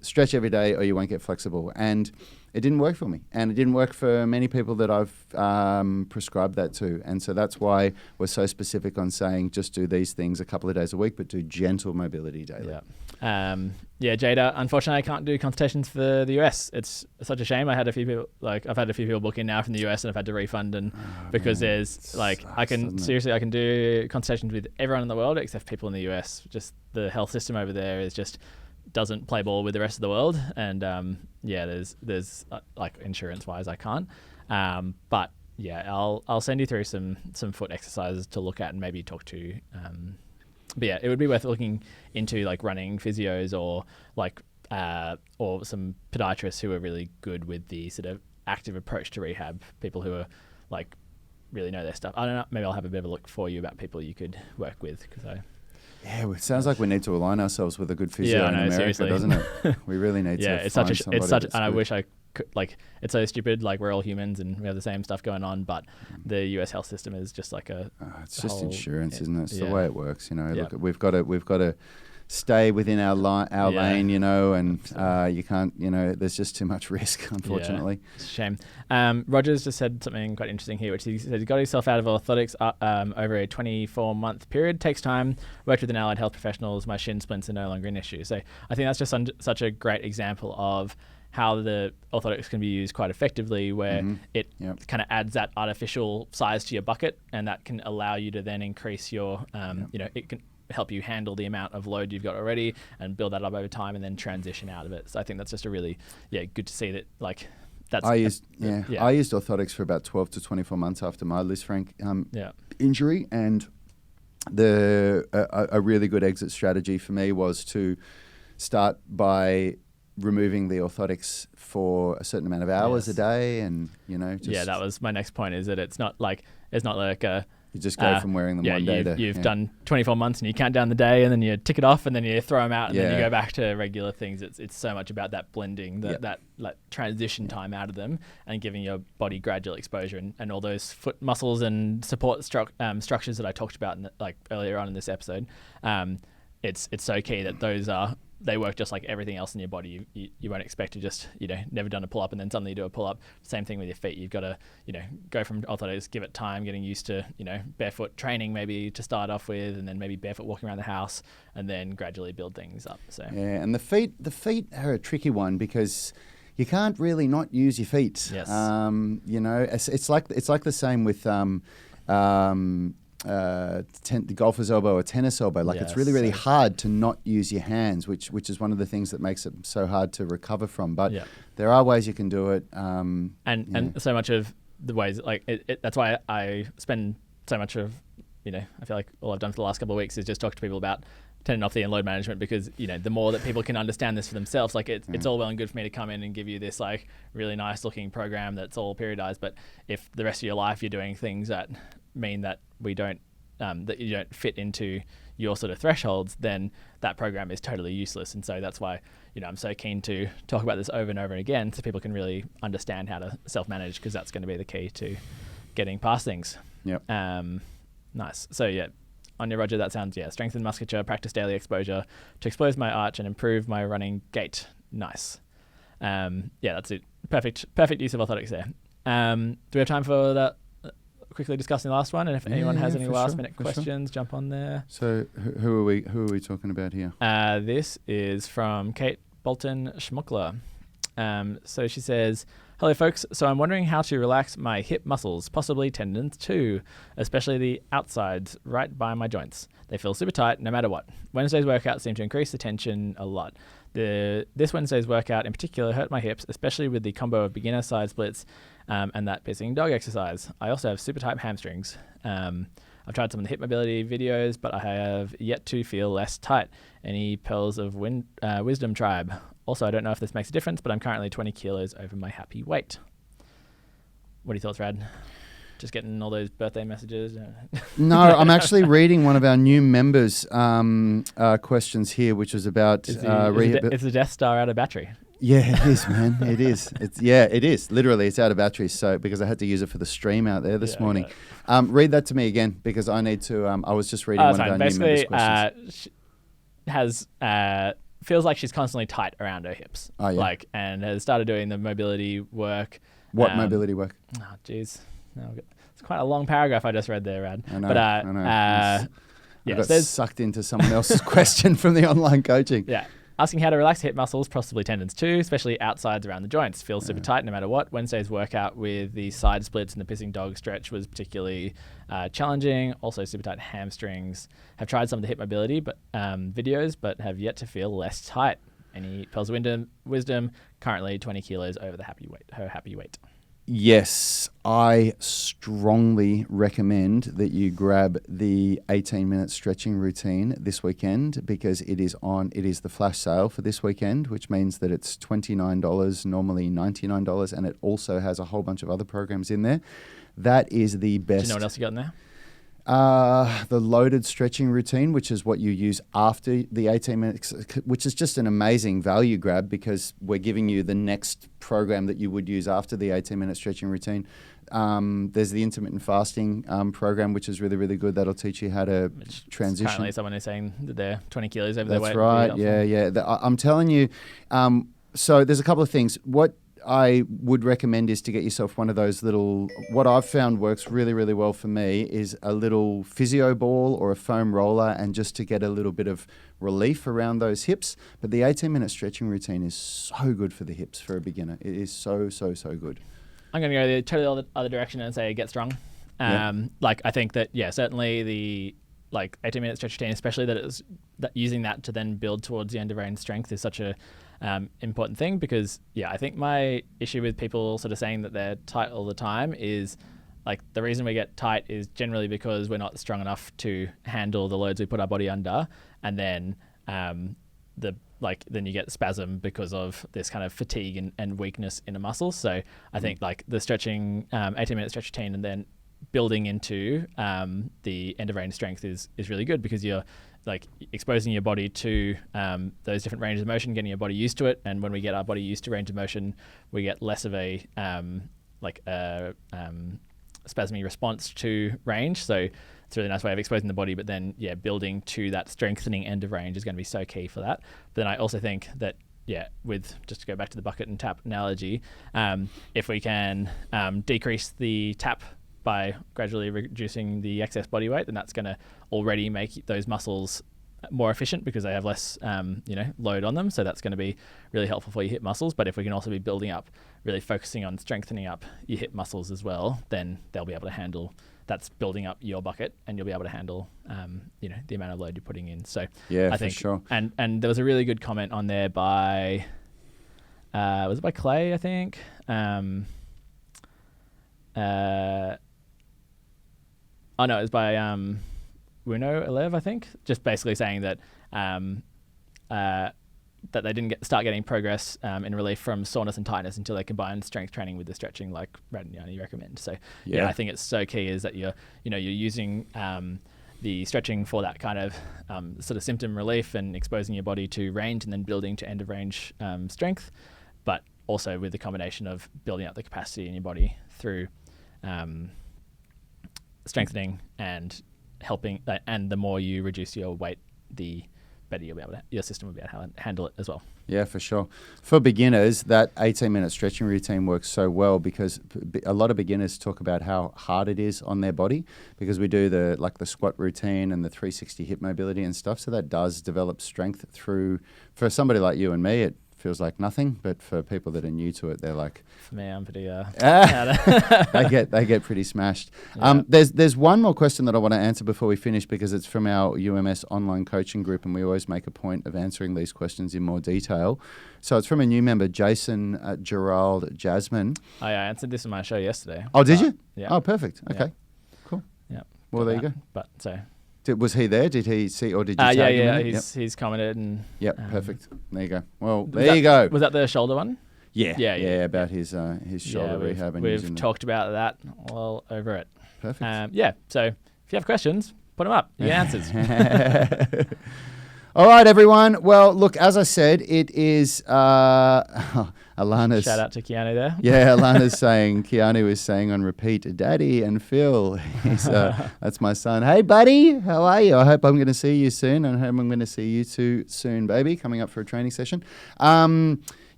[SPEAKER 1] or you won't get flexible. And it didn't work for me. And it didn't work for many people that I've prescribed that to. And so that's why we're so specific on saying just do these things a couple of days a week, but do gentle mobility daily.
[SPEAKER 3] Jada, unfortunately I can't do consultations for the US. It's such a shame. I've had a few people book in now from the US, and I've had to refund, and because there's I can do consultations with everyone in the world except people in the US. Just the health system over there is just doesn't play ball with the rest of the world, and there's like insurance wise I can't, but I'll send you through some foot exercises to look at and maybe talk to. But yeah, it would be worth looking into like running physios or some podiatrists who are really good with the sort of active approach to rehab. People who are like really know their stuff. I don't know. Maybe I'll have a bit of a look for you about people you could work with, because
[SPEAKER 1] it sounds like we need to align ourselves with a good physio in America,
[SPEAKER 3] seriously.
[SPEAKER 1] doesn't it? We really need to.
[SPEAKER 3] It's
[SPEAKER 1] find
[SPEAKER 3] such, and I
[SPEAKER 1] good.
[SPEAKER 3] wish I could. Like, it's so stupid. Like, we're all humans and we have the same stuff going on, but the US health system is just like
[SPEAKER 1] it's just insurance, isn't it? It's the
[SPEAKER 3] yeah.
[SPEAKER 1] way it works. Look, we've got to stay within our lane, and you can't, there's just too much risk, unfortunately.
[SPEAKER 3] Yeah, it's a shame. Roger's just said something quite interesting here, which he said he got himself out of orthotics over a 24-month period. Takes time. Worked with an allied health professionals. My shin splints are no longer an issue. So I think that's just such a great example of how the orthotics can be used quite effectively, where it kind of adds that artificial size to your bucket, and that can allow you to then increase your, it can help you handle the amount of load you've got already and build that up over time and then transition out of it. So I think that's just a really, good to see that, like, that's... I used
[SPEAKER 1] orthotics for about 12 to 24 months after my Lisfranc injury, and a really good exit strategy for me was to start by removing the orthotics for a certain amount of hours a day, and
[SPEAKER 3] that was my next point, is that it's not like a...
[SPEAKER 1] You just go from wearing them one day to...
[SPEAKER 3] You've done 24 months and you count down the day, and then you tick it off, and then you throw them out, and then you go back to regular things. It's so much about that blending, that like transition time out of them, and giving your body gradual exposure, and all those foot muscles and support structures that I talked about earlier on in this episode. It's so key that those they work just like everything else in your body. You won't expect to just, never done a pull-up and then suddenly you do a pull-up. Same thing with your feet. You've got to, go from orthotics, give it time, getting used to, barefoot training maybe to start off with, and then maybe barefoot walking around the house, and then gradually build things up. So
[SPEAKER 1] and the feet are a tricky one, because you can't really not use your feet.
[SPEAKER 3] Yes.
[SPEAKER 1] It's like the same with the golfer's elbow or tennis elbow. It's really, really hard to not use your hands, which is one of the things that makes it so hard to recover from. But there are ways you can do it.
[SPEAKER 3] And so much of the ways, that's why I spend so much of, I feel like all I've done for the last couple of weeks is just talk to people about tendinopathy and load management, because the more that people can understand this for themselves, it's all well and good for me to come in and give you this really nice looking program that's all periodized, but if the rest of your life you're doing things that mean that we don't that you don't fit into your sort of thresholds, then that program is totally useless. And so that's why I'm so keen to talk about this over and over again, so people can really understand how to self-manage, because that's going to be the key to getting past things. Nice. So on your Roger, that sounds strengthen musculature, practice daily exposure to expose my arch and improve my running gait. Nice. That's it. Perfect use of orthotics there. Do we have time for that? Quickly discussing the last one, and if anyone has any last minute questions, jump on there.
[SPEAKER 1] So who are we talking about here?
[SPEAKER 3] This is from Kate Bolton Schmuckler. So she says, hello folks, so I'm wondering how to relax my hip muscles, possibly tendons too, especially the outsides right by my joints. They feel super tight no matter what. Wednesday's workout seemed to increase the tension a lot. This Wednesday's workout in particular hurt my hips, especially with the combo of beginner side splits and that pissing dog exercise. I also have super tight hamstrings. I've tried some of the hip mobility videos, but I have yet to feel less tight. Any pearls of wisdom, tribe? Also, I don't know if this makes a difference, but I'm currently 20 kilos over my happy weight. What are your thoughts, Rad? Just getting all those birthday messages?
[SPEAKER 1] No, I'm actually reading one of our new members' questions here, which was about
[SPEAKER 3] Is the Death Star out of battery?
[SPEAKER 1] Yeah, it is, man. It is. It is. Literally, it's out of batteries. So because I had to use it for the stream out there this morning. Read that to me again because I need to. I was just reading one of our new members' questions.
[SPEAKER 3] She feels like she's constantly tight around her hips.
[SPEAKER 1] Oh, yeah.
[SPEAKER 3] And has started doing the mobility work.
[SPEAKER 1] What mobility work?
[SPEAKER 3] Oh, jeez. No, it's quite a long paragraph I just read there, Rad.
[SPEAKER 1] I know.
[SPEAKER 3] But
[SPEAKER 1] I know. I got
[SPEAKER 3] so
[SPEAKER 1] sucked into someone else's question from the online coaching.
[SPEAKER 3] Yeah. Asking how to relax hip muscles, possibly tendons too, especially outsides around the joints. Feels super tight no matter what. Wednesday's workout with the side splits and the pissing dog stretch was particularly challenging. Also super tight hamstrings. Have tried some of the hip mobility videos, but have yet to feel less tight. Any pearls of wisdom? Currently 20 kilos over her happy weight.
[SPEAKER 1] Yes, I strongly recommend that you grab the 18-minute stretching routine this weekend because it is the flash sale for this weekend, which means that it's $29, normally $99, and it also has a whole bunch of other programs in there. That is the best.
[SPEAKER 3] Do you know what else you got in there?
[SPEAKER 1] The loaded stretching routine, which is what you use after the 18 minutes, which is just an amazing value grab because we're giving you the next program that you would use after the 18-minute stretching routine. There's the intermittent fasting program, which is really, really good. That'll teach you how to transition.
[SPEAKER 3] Currently someone is saying that they're 20 kilos over their weight.
[SPEAKER 1] That's right. Yeah. I'm telling you. So there's a couple of things. What I would recommend is to get yourself one of those little, what I've found works really, really well for me is a little physio ball or a foam roller and just to get a little bit of relief around those hips. But the 18-minute stretching routine is so good for the hips for a beginner. It is so, so, so good.
[SPEAKER 3] I'm going to go the totally other direction and say get strong. I think that, certainly the 18-minute stretch routine, especially that using that to then build towards the end of range strength is such a important thing because I think my issue with people sort of saying that they're tight all the time is the reason we get tight is generally because we're not strong enough to handle the loads we put our body under, and then then you get spasm because of this kind of fatigue and weakness in a muscle. So I think the stretching 18-minute stretch routine and then building into the end of range strength is really good because you're exposing your body to those different ranges of motion, getting your body used to it. And when we get our body used to range of motion, we get less of a spasmy response to range. So it's a really nice way of exposing the body, but then building to that strengthening end of range is going to be so key for that. But then I also think that with just to go back to the bucket and tap analogy, if we can decrease the tap by gradually reducing the excess body weight, then that's going to already make those muscles more efficient because they have less load on them. So that's going to be really helpful for your hip muscles. But if we can also be building up, really focusing on strengthening up your hip muscles as well, then they'll be able to handle, that's building up your bucket and you'll be able to handle the amount of load you're putting in. So I think,
[SPEAKER 1] for sure.
[SPEAKER 3] And there was a really good comment on there by was it by Clay, I think? It was by Wuno Elev, I think. Just basically saying that that they didn't start getting progress in relief from soreness and tightness until they combined strength training with the stretching, like Brad and Yanni recommend. So I think it's so key is that you're using the stretching for that kind of sort of symptom relief and exposing your body to range and then building to end of range strength, but also with the combination of building up the capacity in your body through strengthening and helping, and the more you reduce your weight, the better your system will be able to handle it as well.
[SPEAKER 1] Yeah, for sure. For beginners, that 18-minute stretching routine works so well because a lot of beginners talk about how hard it is on their body because we do the squat routine and the 360 hip mobility and stuff. So that does develop strength for somebody like you and me at feels like nothing, but for people that are new to it, they're like,
[SPEAKER 3] For me, I'm pretty.
[SPEAKER 1] they get pretty smashed.
[SPEAKER 3] Yeah.
[SPEAKER 1] There's one more question that I want to answer before we finish, because it's from our UMS online coaching group, and we always make a point of answering these questions in more detail. So it's from a new member, Jason Gerald Jasmine.
[SPEAKER 3] I answered this in my show yesterday.
[SPEAKER 1] Oh, did you?
[SPEAKER 3] Yeah.
[SPEAKER 1] Oh, perfect.
[SPEAKER 3] Yeah.
[SPEAKER 1] Okay, cool.
[SPEAKER 3] Yeah.
[SPEAKER 1] Well, there you go.
[SPEAKER 3] But so.
[SPEAKER 1] Was he there? Did he see, or did you tag
[SPEAKER 3] Yeah,
[SPEAKER 1] him
[SPEAKER 3] yeah.
[SPEAKER 1] in it?
[SPEAKER 3] He's commented and.
[SPEAKER 1] Yep, perfect. There you go. Well,
[SPEAKER 3] Was
[SPEAKER 1] there you go.
[SPEAKER 3] Was that the shoulder one?
[SPEAKER 1] Yeah,
[SPEAKER 3] Yeah.
[SPEAKER 1] about his shoulder rehab. And
[SPEAKER 3] We've
[SPEAKER 1] using
[SPEAKER 3] talked about that all over it.
[SPEAKER 1] Perfect.
[SPEAKER 3] Yeah. So if you have questions, put them up. You get answers.
[SPEAKER 1] All right, everyone. Well, look, as I said, it is Alana's.
[SPEAKER 3] Shout out to Keanu there.
[SPEAKER 1] Yeah, Alana's saying, Keanu is saying on repeat, Daddy and Phil. That's my son. Hey, buddy, how are you? I hope I'm going to see you soon. I hope I'm going to see you too soon, baby, coming up for a training session.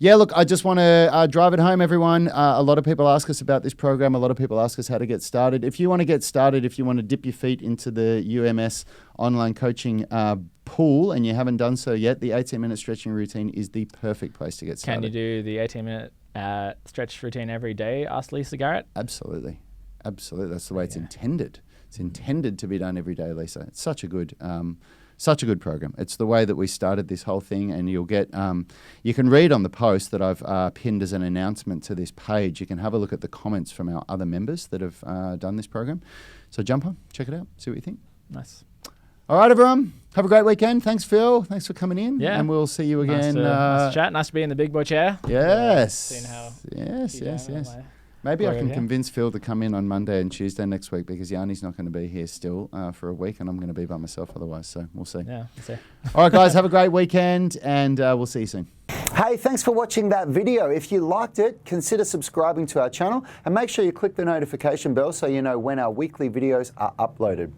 [SPEAKER 1] Yeah, look, I just want to drive it home, everyone. A lot of people ask us about this program. A lot of people ask us how to get started. If you want to get started, if you want to dip your feet into the UMS online coaching pool and you haven't done so yet, the 18-minute stretching routine is the perfect place to get started.
[SPEAKER 3] Can you do the 18-minute stretch routine every day? Asked Lisa Garrett.
[SPEAKER 1] Absolutely. That's the way it's intended. It's intended to be done every day, Lisa. It's such a good program. It's the way that we started this whole thing, and you'll get, you can read on the post that I've pinned as an announcement to this page. You can have a look at the comments from our other members that have done this program. So jump on, check it out, see what you think.
[SPEAKER 3] Nice.
[SPEAKER 1] All right, everyone. Have a great weekend. Thanks, Phil. Thanks for coming in.
[SPEAKER 3] Yeah.
[SPEAKER 1] And we'll see you again.
[SPEAKER 3] Nice to chat. Nice to be in the big boy chair.
[SPEAKER 1] Yes.
[SPEAKER 3] Seeing how
[SPEAKER 1] Yes. Maybe I can convince Phil to come in on Monday and Tuesday next week, because Yanni's not going to be here still for a week, and I'm going to be by myself otherwise. So we'll see.
[SPEAKER 3] Yeah, we'll see.
[SPEAKER 1] All right, guys. Have a great weekend, and we'll see you soon.
[SPEAKER 4] Hey, thanks for watching that video. If you liked it, consider subscribing to our channel and make sure you click the notification bell so you know when our weekly videos are uploaded.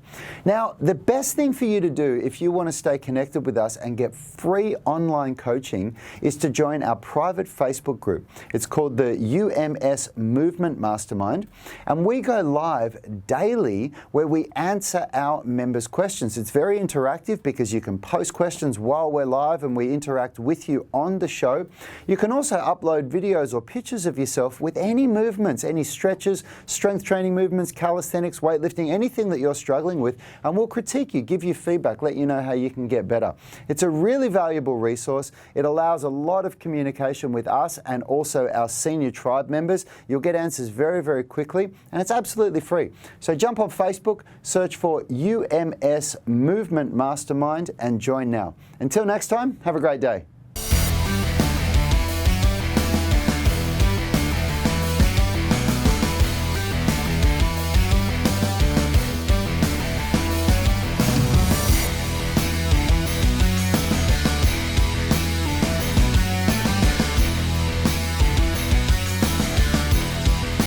[SPEAKER 4] Now, the best thing for you to do if you want to stay connected with us and get free online coaching is to join our private Facebook group. It's called the UMS Movement Mastermind, and we go live daily where we answer our members' questions. It's very interactive because you can post questions while we're live and we interact with you on the show. You can also upload videos or pictures of yourself with any movements, any stretches, strength training movements, calisthenics, weightlifting, anything that you're struggling with, and we'll critique you, give you feedback, let you know how you can get better. It's a really valuable resource. It allows a lot of communication with us and also our senior tribe members. You'll get answers very, very quickly, and it's absolutely free. So jump on Facebook, search for UMS Movement Mastermind and join now. Until next time, have a great day.